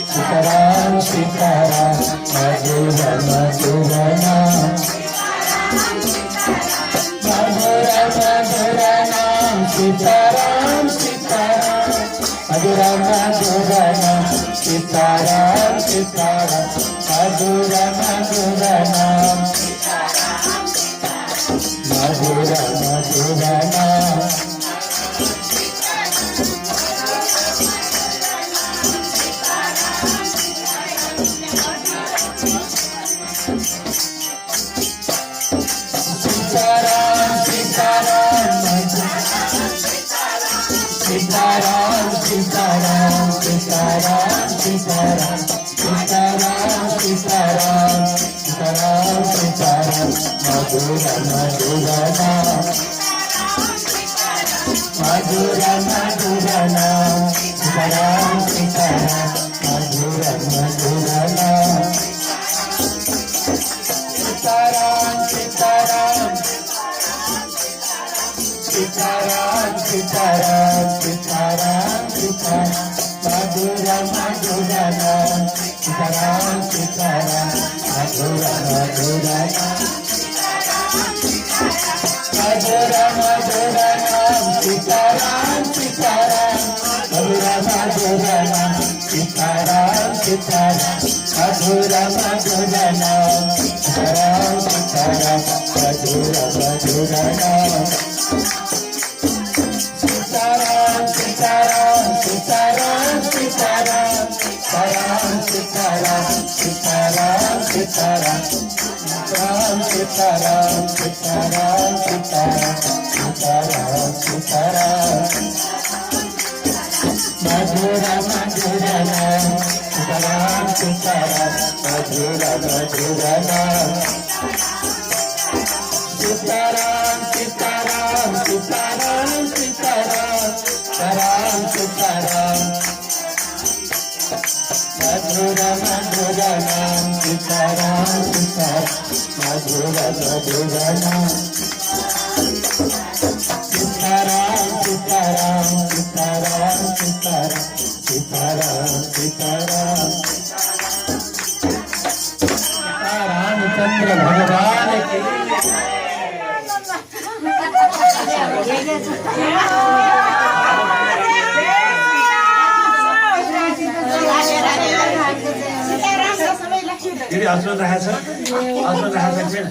सीताराम सीताराम मधुर मधुर नाम मधुर मधुर नाम सीताराम सीताराम मधुर मधुर नाम सीताराम सीताराम मधुर मधुर नाम मधुर मधुर नाम सीताराम सीताराम सीताराम सीताराम सीताराम सीताराम सीताराम सीताराम मधुर मधुर नाम मधुर मधुर नाम सीताराम सीताराम मधुर मधुर नाम सीताराम सीताराम सीताराम सीताराम सीताराम सीताराम मधुर मधुर नाम सीताराम सीताराम मधुर मधुर नाम मधुर मधुर नाम सीताराम सीताराम मधुर मधुर नाम सीताराम सीताराम मधुर मधुर नाम सीताराम सीताराम मधुर मधुर नाम सीताराम सीताराम सीताराम सीताराम सीताराम सीताराम सीताराम सीताराम सीताराम सीताराम सीताराम सीताराम सीताराम मधुर मधुर नाम सीताराम सीताराम मधुर मधुर नाम सीताराम सीताराम सीताराम सीताराम सीताराम सीताराम मधुर मधुर नाम सीताराम सीताराम मधुर मधुर नाम सीताराम सीताराम सीताराम सीताराम सीताराम सीताराम रामचंद्र भगवान की हस्बैंड राखेछ